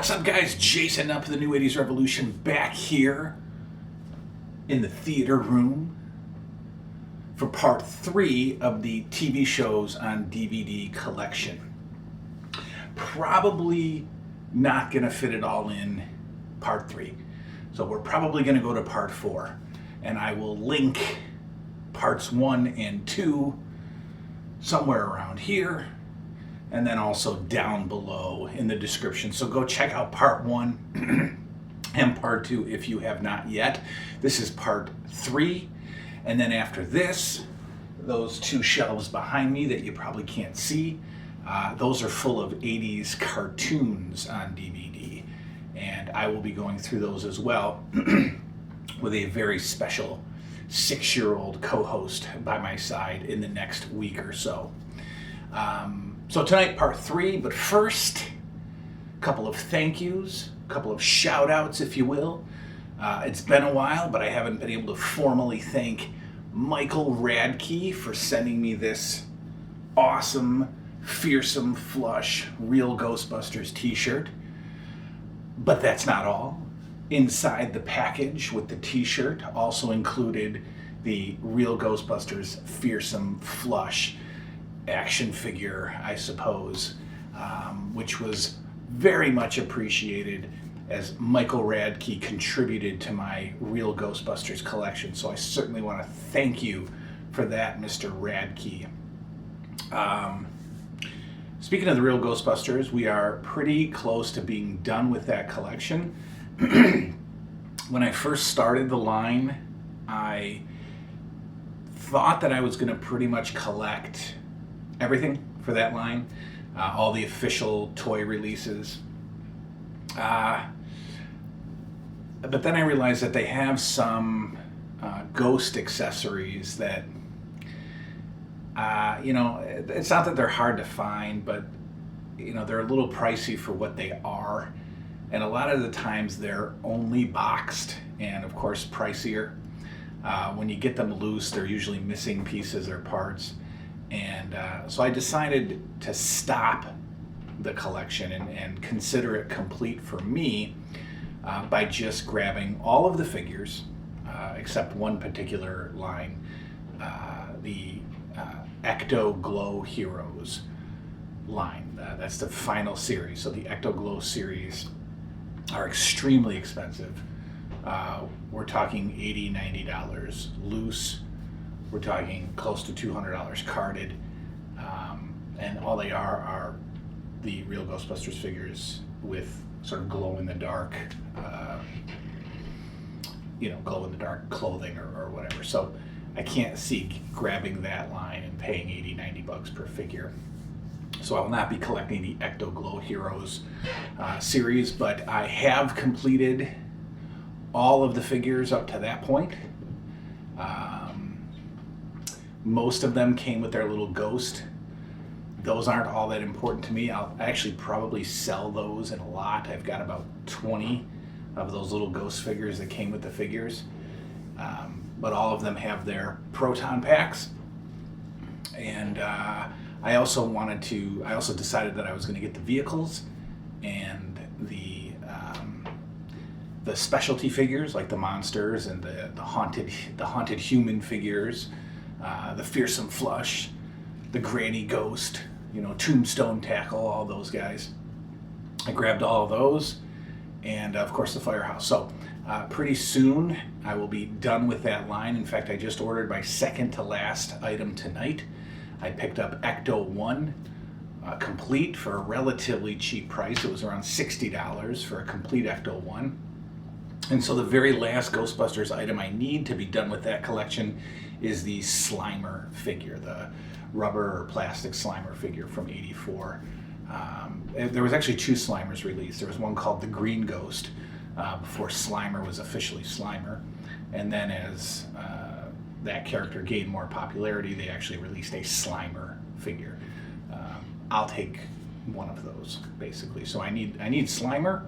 What's up, guys? Jason up for the New 80s Revolution, back here in the theater room for part 3 of the TV shows on DVD collection. Probably not going to fit it all in part 3. So we're probably going to go to part 4. And I will link parts 1 and 2 somewhere around here, and then also down below in the description. So go check out part 1 and part 2 if you have not yet. This is part 3. And then after this, those 2 shelves behind me that you probably can't see, those are full of 80s cartoons on DVD. And I will be going through those as well with a very special 6-year-old co-host by my side in the next week or so. So tonight, part 3, but first, a couple of thank yous, a couple of shout outs, if you will. It's been a while, but I haven't been able to formally thank Michael Radke for sending me this awesome, fearsome, flush, Real Ghostbusters t-shirt. But that's not all. Inside the package with the t-shirt also included the Real Ghostbusters fearsome, flush action figure, I suppose, which was very much appreciated as Michael Radke contributed to my Real Ghostbusters collection. So I certainly want to thank you for that, Mr. Radke. Speaking of the Real Ghostbusters, we are pretty close to being done with that collection. When I first started the line, I thought that I was going to pretty much collect everything for that line, all the official toy releases. But then I realized that they have some ghost accessories that, it's not that they're hard to find, but, they're a little pricey for what they are. And a lot of the times they're only boxed and, of course, pricier. When you get them loose, they're usually missing pieces or parts. And so I decided to stop the collection and consider it complete for me by just grabbing all of the figures, except one particular line, the Ecto Glow Heroes line. That's the final series. So the Ecto Glow series are extremely expensive. We're talking $80, $90 loose. We're talking close to $200 carded, and all they are the Real Ghostbusters figures with sort of glow-in-the-dark, glow-in-the-dark clothing or whatever. So I can't see grabbing that line and paying $80, $90 per figure. So I will not be collecting the Ecto Glow Heroes series, but I have completed all of the figures up to that point. Most of them came with their little ghost. Those aren't all that important to me. I'll actually probably sell those in a lot. I've got about 20 of those little ghost figures that came with the figures. But all of them have their proton packs. And I also decided that I was going to get the vehicles and the specialty figures, like the monsters and the haunted human figures, the fearsome flush, the granny ghost, tombstone tackle, all those guys. I grabbed all of those, and of course the firehouse. So pretty soon I will be done with that line. In fact, I just ordered my second to last item tonight. I picked up Ecto 1 complete for a relatively cheap price. It was around $60 for a complete Ecto 1. And so the very last Ghostbusters item I need to be done with that collection is the Slimer figure, the rubber or plastic Slimer figure from '84. There was actually 2 Slimers released. There was one called the Green Ghost before Slimer was officially Slimer. And then as that character gained more popularity, they actually released a Slimer figure. I'll take one of those, basically. So I need Slimer,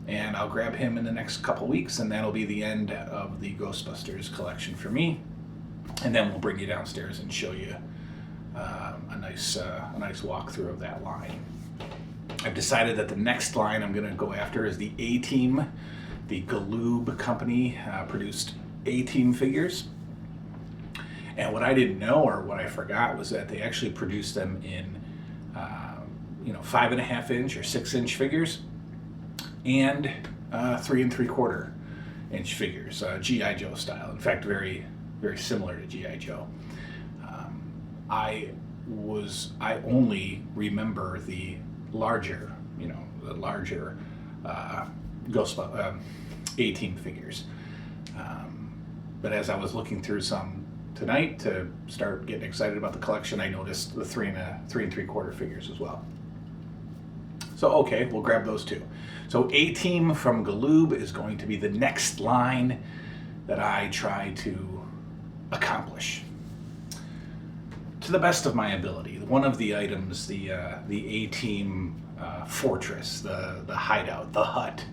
and I'll grab him in the next couple weeks, and that'll be the end of the Ghostbusters collection for me. And then we'll bring you downstairs and show you a nice walkthrough of that line. I've decided that the next line I'm going to go after is the A-Team. The Galoob company produced A-Team figures. And what I didn't know, or what I forgot, was that they actually produced them in 5.5 inch or 6 inch figures and 3 3/4 inch figures, G.I. Joe style. In fact, very, very similar to G.I. Joe. I only remember the larger, A-Team figures. But as I was looking through some tonight to start getting excited about the collection, I noticed the 3 3/4 figures as well. So okay, we'll grab those two. So A-Team from Galoob is going to be the next line that I try to accomplish to the best of my ability. One of the items, the A-Team fortress, the hideout, the hut,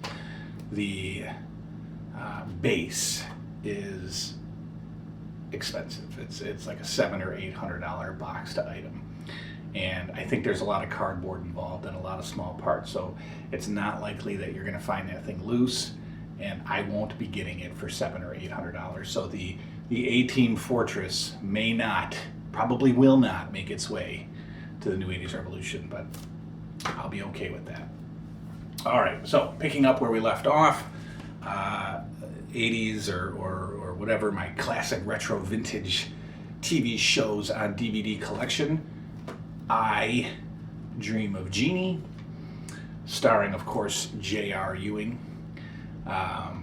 the base is expensive. It's like a $700 or $800 boxed item, and I think there's a lot of cardboard involved and a lot of small parts, so it's not likely that you're going to find that thing loose, and I won't be getting it for $700 or $800. So the A-Team fortress probably will not make its way to the New 80s Revolution, but I'll be okay with that. All right, so picking up where we left off, 80s or whatever, my classic retro vintage TV shows on DVD collection. I Dream of Jeannie, starring, of course, J.R. Ewing,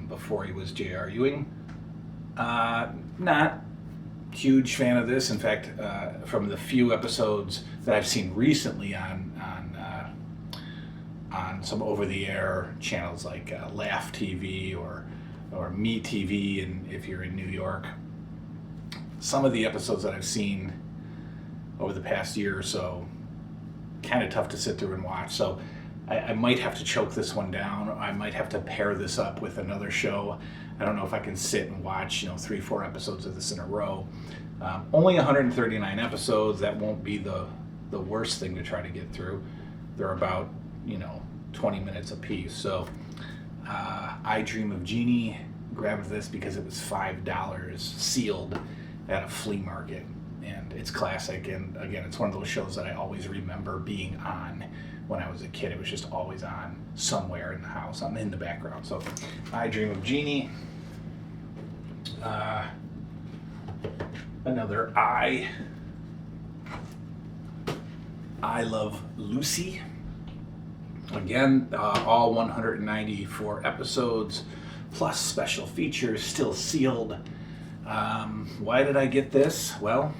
before he was J.R. Ewing. Not huge fan of this. In fact, from the few episodes that I've seen recently on some over-the-air channels like Laugh TV or Me TV, and if you're in New York, some of the episodes that I've seen over the past year or so, kind of tough to sit through and watch. So I might have to choke this one down. I might have to pair this up with another show. I don't know if I can sit and watch 3-4 episodes of this in a row. Only 139 episodes. That won't be the worst thing to try to get through. They're about 20 minutes a piece. So I Dream of Jeannie, grabbed this because it was $5 sealed at a flea market, and it's classic. And again, it's one of those shows that I always remember being on when I was a kid. It was just always on somewhere in the house. I'm in the background. So I Dream of Jeannie. Another I Love Lucy. Again, all 194 episodes plus special features, still sealed. Why did I get this? Well,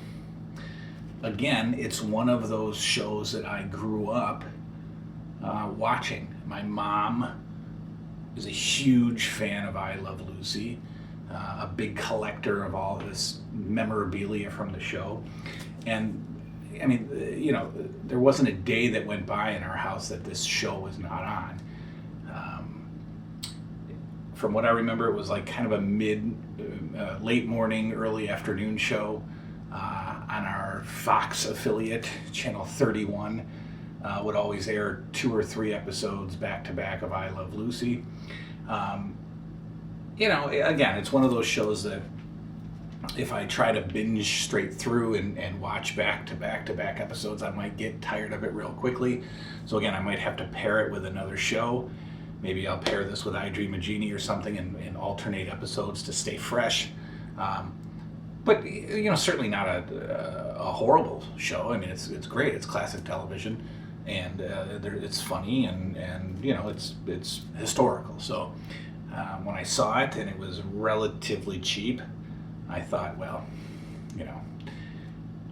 again, it's one of those shows that I grew up watching. My mom is a huge fan of I Love Lucy, a big collector of all this memorabilia from the show. And I mean, there wasn't a day that went by in our house that this show was not on. From what I remember, it was like kind of a late morning, early afternoon show on our Fox affiliate, Channel 31. Would always air 2 or 3 episodes back to back of I Love Lucy. Again, it's one of those shows that if I try to binge straight through and watch back to back episodes, I might get tired of it real quickly. So again, I might have to pair it with another show. Maybe I'll pair this with I Dream of Jeannie or something and alternate episodes to stay fresh. But certainly not a horrible show. I mean, it's great. It's classic television, and it's funny and it's historical. So when I saw it and it was relatively cheap, I thought, well,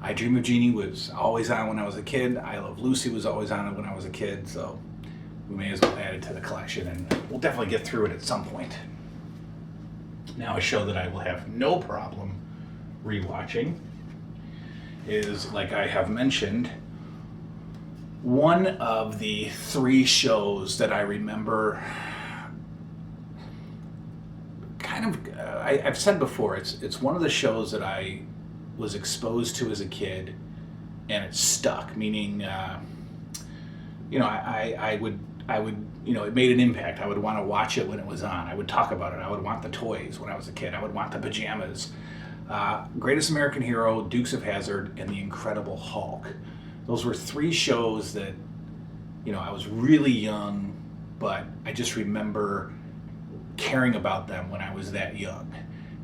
I Dream of Jeannie was always on when I was a kid. I Love Lucy was always on when I was a kid. So we may as well add it to the collection, and we'll definitely get through it at some point. Now, a show that I will have no problem rewatching is, like I have mentioned, one of the 3 shows that I remember I've said before, it's one of the shows that I was exposed to as a kid and it stuck, meaning I would, it made an impact. I would want to watch it when it was on. I would talk about it. I would want the toys when I was a kid. I would want the pajamas. Greatest American Hero, Dukes of Hazzard, and The Incredible Hulk. Those were 3 shows that, I was really young, but I just remember caring about them when I was that young.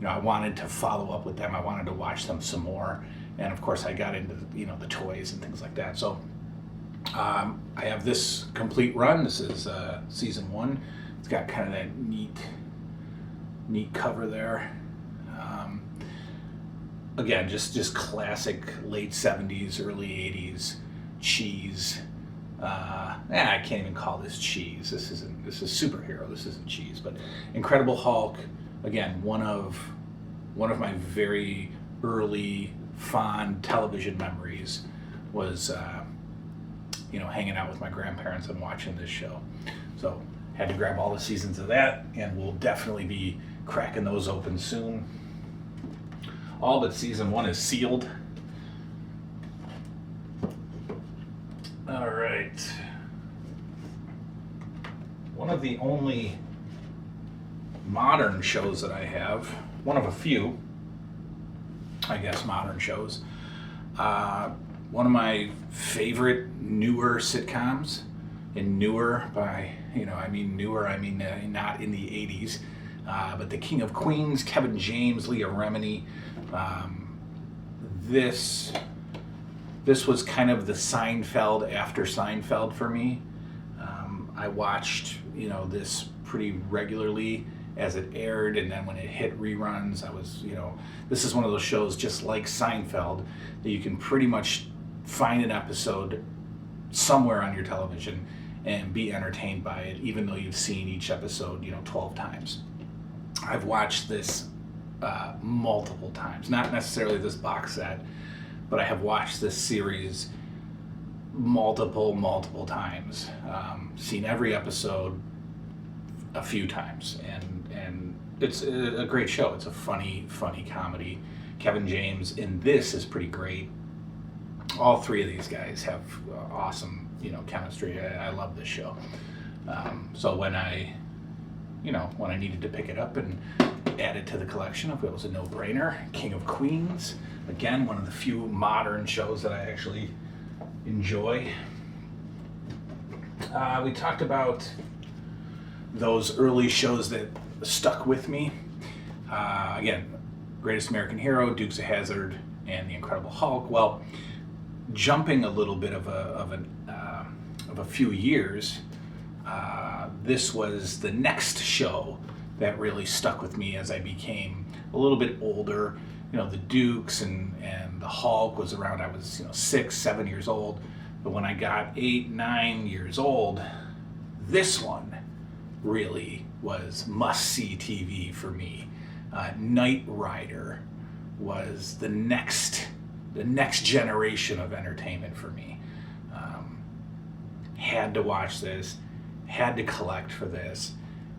I wanted to follow up with them. I wanted to watch them some more. And of course I got into, the toys and things like that. So I have this complete run. This is season 1. It's got kind of that neat cover there. Again, just classic late 70s, early 80s cheese. I can't even call this cheese. This is superhero. This isn't cheese. But Incredible Hulk, again, one of my very early fond television memories was hanging out with my grandparents and watching this show. So had to grab all the seasons of that, and we'll definitely be cracking those open soon. All but season 1 is sealed. All right. One of the only modern shows that I have, one of a few, I guess, modern shows. One of my favorite newer sitcoms, and newer by, I mean not in the 80s, but The King of Queens, Kevin James, Leah Remini. This was kind of the Seinfeld after Seinfeld for me. I watched, this pretty regularly as it aired, and then when it hit reruns, I was, this is one of those shows just like Seinfeld that you can pretty much find an episode somewhere on your television and be entertained by it, even though you've seen each episode, 12 times. I've watched this multiple times, not necessarily this box set, but I have watched this series multiple times. Seen every episode a few times, and it's a great show. It's a funny comedy. Kevin James in this is pretty great. All 3 of these guys have awesome, chemistry. I love this show. So when I needed to pick it up and add it to the collection, it was a no-brainer. King of Queens, again, one of the few modern shows that I actually enjoy. We talked about those early shows that stuck with me. Again, Greatest American Hero, Dukes of Hazzard, and The Incredible Hulk. Well, jumping a little bit of a few years, this was the next show that really stuck with me as I became a little bit older. The Dukes and the Hulk was around, I was 6, 7 years old. But when I got 8, 9 years old, this one really was must-see TV for me. Knight Rider was the next generation of entertainment for me. Had to watch this, had to collect for this.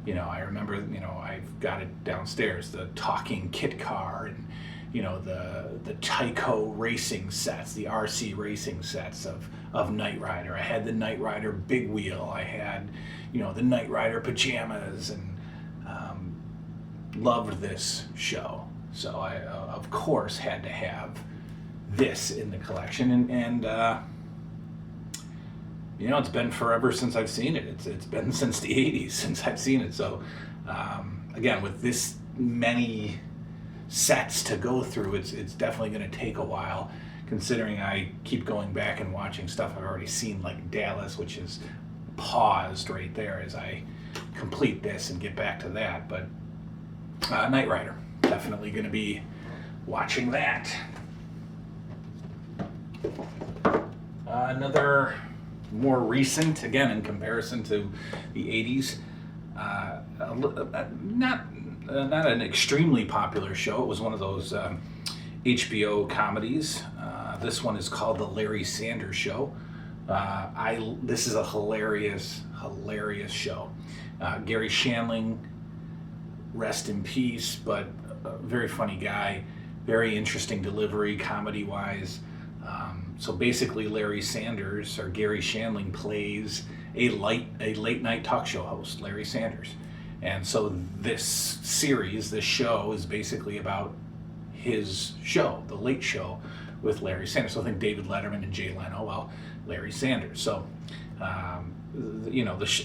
I remember, I've got it downstairs, the talking kit car, and the Tyco racing sets, the RC racing sets of Knight Rider. I had the Knight Rider big wheel. I had, the Knight Rider pajamas, and loved this show. So I, of course, had to have this in the collection, and it's been forever since I've seen it. It's been since the 80s since I've seen it. So again, with this many sets to go through, it's definitely going to take a while, considering I keep going back and watching stuff I've already seen, like Dallas, which is paused right there as I complete this and get back to that. But Knight Rider, definitely going to be watching that. Another more recent, again in comparison to the 80s, not an extremely popular show. It was one of those HBO comedies. This one is called The Larry Sanders Show. This is a hilarious show. Gary Shandling, rest in peace, but a very funny guy, very interesting delivery comedy-wise. So basically, Larry Sanders or Gary Shandling plays a late night talk show host, Larry Sanders. And so this series, this show, is basically about his show, The Late Show with Larry Sanders. So I think David Letterman and Jay Leno, well, Larry Sanders. So,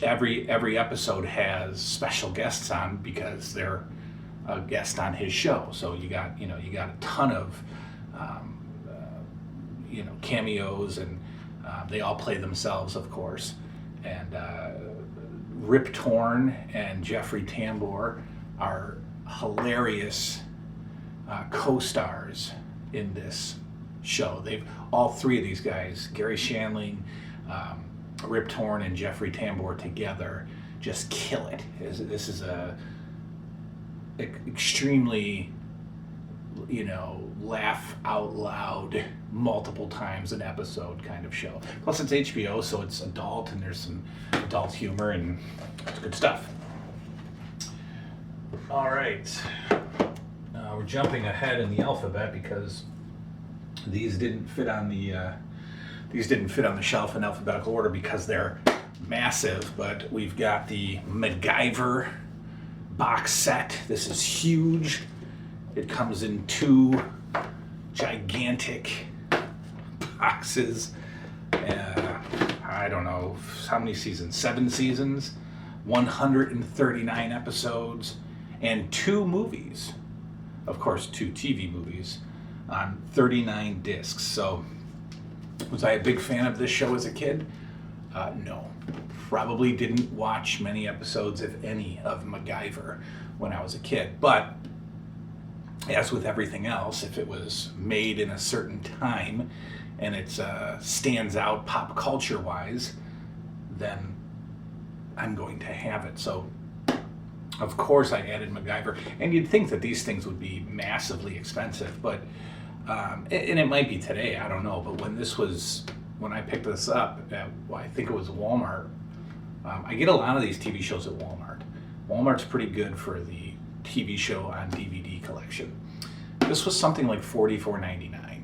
every episode has special guests on because they're a guest on his show. So you got a ton of, cameos, and they all play themselves, of course. And Rip Torn and Jeffrey Tambor are hilarious co-stars in this show. All three of these guys, Gary Shandling, Rip Torn, and Jeffrey Tambor together, just kill it. This is a extremely, laugh out loud multiple times an episode kind of show. Plus it's HBO, so it's adult, and there's some adult humor, and it's good stuff. All right, we're jumping ahead in the alphabet because these didn't fit on the shelf in alphabetical order because they're massive. But we've got the MacGyver box set. This is huge. It comes in 2 gigantic boxes. I don't know how many seasons, 7 seasons, 139 episodes, and 2 movies. Of course, 2 TV movies on 39 discs. So, was I a big fan of this show as a kid? No. Probably didn't watch many episodes, if any, of MacGyver when I was a kid. But as with everything else, if it was made in a certain time and it stands out pop culture wise, then I'm going to have it. So, of course, I added MacGyver. And you'd think that these things would be massively expensive, but and it might be today, I don't know. But when I picked this up at, I think it was Walmart. I get a lot of these TV shows at Walmart. Walmart's pretty good for the TV show on DVD collection. This was something like $44.99,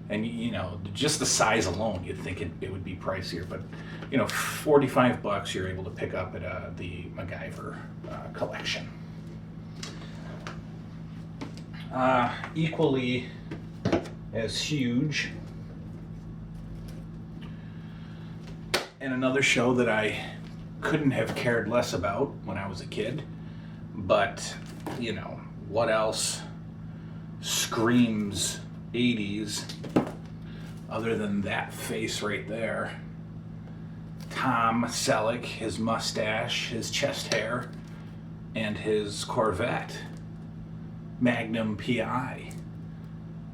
and just the size alone, you'd think it would be pricier, but $45 you're able to pick up at the MacGyver collection. Equally as huge, and another show that I couldn't have cared less about when I was a kid, but what else screams 80s other than that face right there? Tom Selleck, his mustache, his chest hair, and his Corvette. Magnum PI.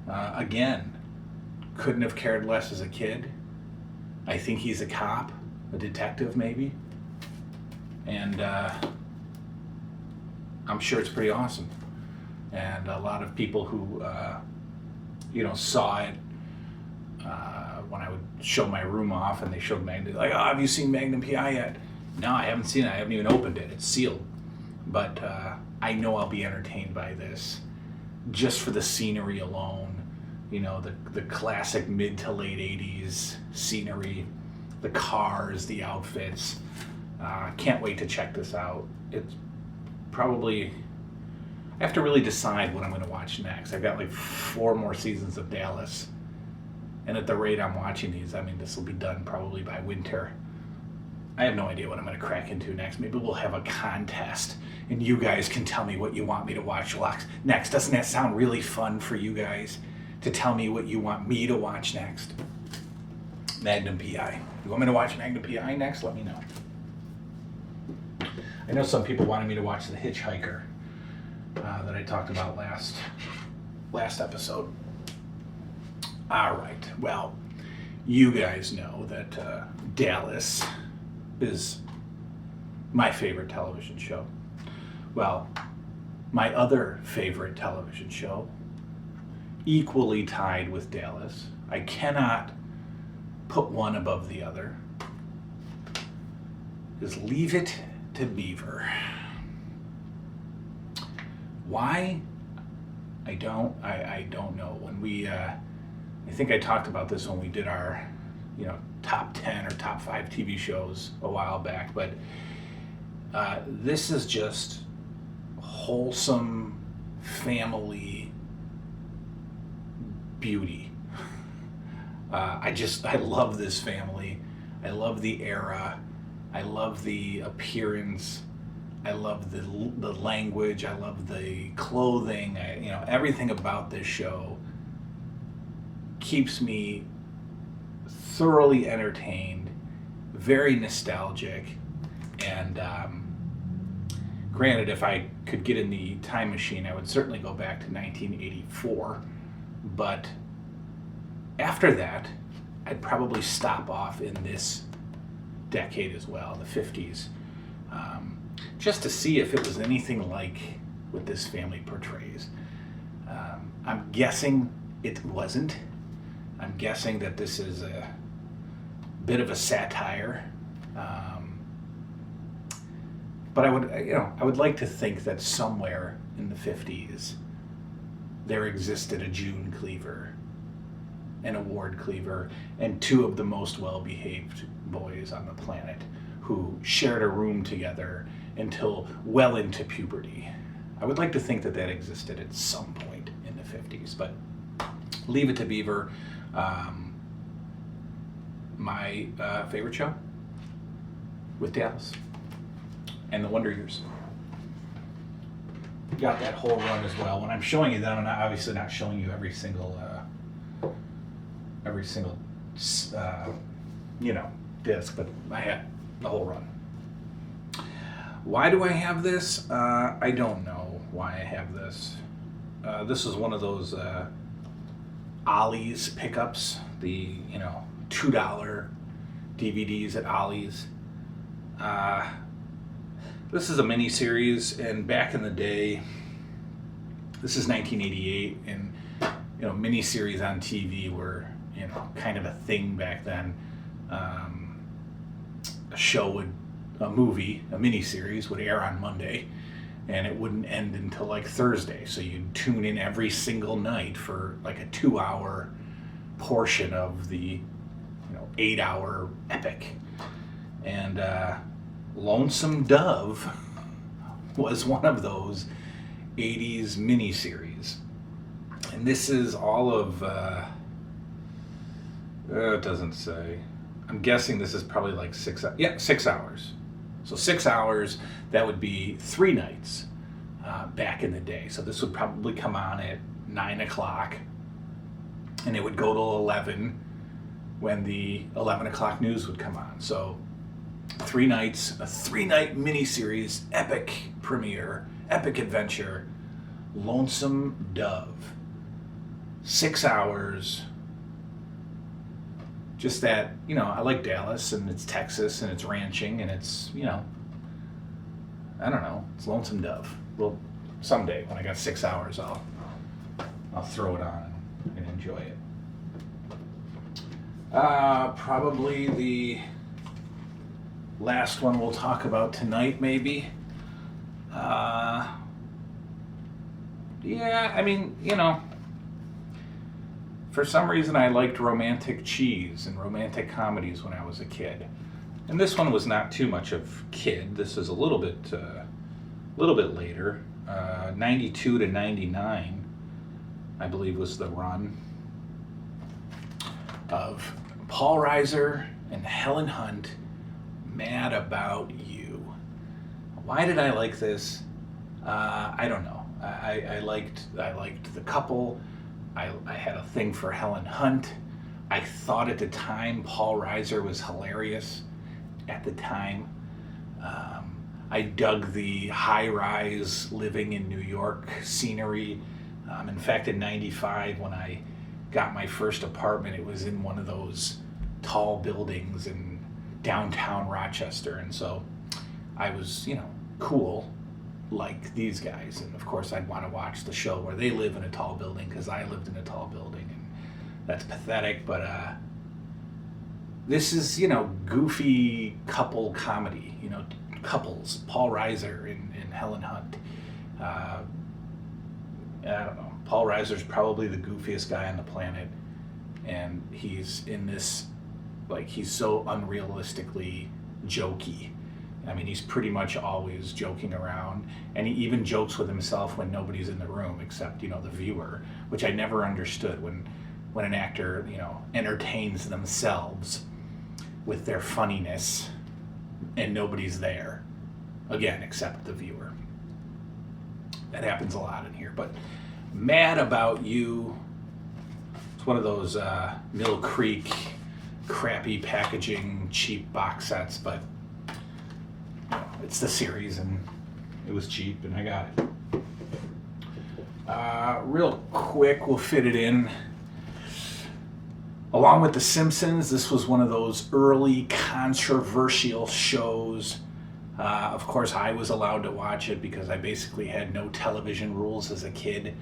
Again, couldn't have cared less as a kid. I think he's a cop, a detective maybe. And I'm sure it's pretty awesome. And a lot of people who, saw it when I would show my room off and they showed Magnum, like, oh, have you seen Magnum PI yet? No, I haven't seen it. I haven't even opened it. It's sealed. But I know I'll be entertained by this just for the scenery alone. The classic mid to late 80s scenery, the cars, the outfits. Can't wait to check this out. It's probably, I have to really decide what I'm going to watch next. I've got like 4 more seasons of Dallas. And at the rate I'm watching these, this will be done probably by winter. I have no idea what I'm going to crack into next. Maybe we'll have a contest and you guys can tell me what you want me to watch next. Doesn't that sound really fun for you guys to tell me what you want me to watch next? Magnum PI. You want me to watch Magnum PI next? Let me know. I know some people wanted me to watch The Hitchhiker that I talked about last episode. All right. Well, you guys know that Dallas is my favorite television show. Well, my other favorite television show, equally tied with Dallas, I cannot put one above the other, is Leave It to Beaver. Why? I don't know. When I think I talked about this when we did our, top 10 or top 5 TV shows a while back, but this is just wholesome family beauty. I love this family. I love the era. I love the appearance. I love the language. I love the clothing. Everything about this show keeps me thoroughly entertained, very nostalgic, and granted, if I could get in the time machine, I would certainly go back to 1984, but after that, I'd probably stop off in this decade as well, the 50s, just to see if it was anything like what this family portrays. I'm guessing it wasn't. I'm guessing that this is a bit of a satire, but I would like to think that somewhere in the 50s there existed a June Cleaver, an Award Cleaver, and two of the most well-behaved boys on the planet who shared a room together until well into puberty. I would like to think that existed at some point in the 50s, but leave it to Beaver. My favorite show with Dallas and the Wonder Years. Got that whole run as well. When I'm showing you that, I'm obviously not showing you every single disc, but I had the whole run. Why do I have this? I don't know why I have this. This is one of those Ollie's pickups, the $2 DVDs at Ollie's. This is a mini series, and back in the day, this is 1988, and mini series on TV were kind of a thing back then. A mini series would air on Monday, and it wouldn't end until like Thursday. So you'd tune in every single night for like a 2-hour portion of the 8-hour epic. And Lonesome Dove was one of those 80s miniseries. And this is all of, it doesn't say. I'm guessing this is probably like 6 hours. So 6 hours, that would be 3 nights back in the day. So this would probably come on at 9 o'clock, and it would go till 11 when the 11 o'clock news would come on. So 3 nights, a 3-night miniseries, epic premiere, epic adventure, Lonesome Dove. 6 hours. Just that, I like Dallas, and it's Texas, and it's ranching, and it's, I don't know, it's Lonesome Dove. Well, someday when I got 6 hours, I'll throw it on and enjoy it. Probably the last one we'll talk about tonight, maybe. For some reason I liked romantic cheese and romantic comedies when I was a kid. And this one was not too much of kid. This is a little bit later. 92 to 99, I believe, was the run of Paul Reiser and Helen Hunt, Mad About You. Why did I like this? I don't know. I liked the couple. I had a thing for Helen Hunt. I thought at the time Paul Reiser was hilarious at the time. I dug the high-rise living in New York scenery. In fact, in 95, when I got my first apartment, it was in one of those tall buildings in downtown Rochester. And so I was, cool like these guys. And of course, I'd want to watch the show where they live in a tall building because I lived in a tall building. And that's pathetic, but this is, goofy couple comedy, couples, Paul Reiser and Helen Hunt. I don't know. Paul Reiser's probably the goofiest guy on the planet. and he's in this, like, he's so unrealistically jokey. I mean, he's pretty much always joking around, and he even jokes with himself when nobody's in the room except, the viewer, which I never understood when an actor, entertains themselves with their funniness and nobody's there, again, except the viewer. That happens a lot in here. But Mad About You, it's one of those Mill Creek crappy packaging, cheap box sets, but it's the series and it was cheap and I got it. Real quick, we'll fit it in. Along with The Simpsons, this was one of those early controversial shows. Of course, I was allowed to watch it because I basically had no television rules as a kid.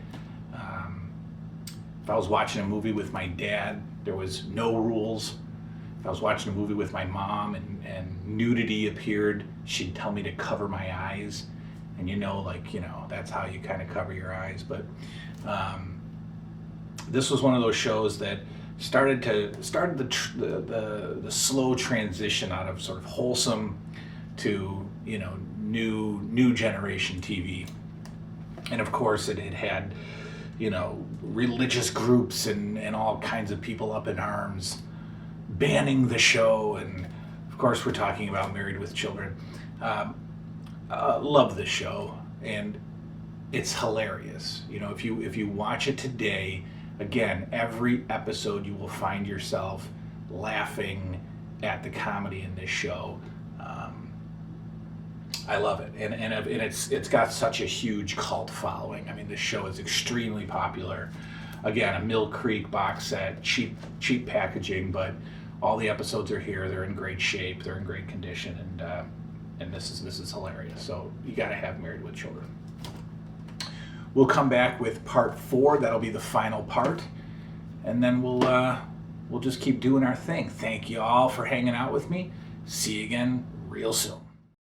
If I was watching a movie with my dad, there was no rules. If I was watching a movie with my mom and nudity appeared, she'd tell me to cover my eyes. And that's how you kind of cover your eyes. But this was one of those shows that started the slow transition out of sort of wholesome to new generation TV. And of course it had religious groups and all kinds of people up in arms banning the show. And of course we're talking about Married with Children. Love this show, and it's hilarious. If you watch it today, again, every episode you will find yourself laughing at the comedy in this show. I love it, and it's got such a huge cult following. I mean, this show is extremely popular. Again, a Mill Creek box set, cheap packaging, but all the episodes are here. They're in great shape. They're in great condition, and this is hilarious. So you got to have Married with Children. We'll come back with part 4. That'll be the final part, and then we'll just keep doing our thing. Thank you all for hanging out with me. See you again real soon.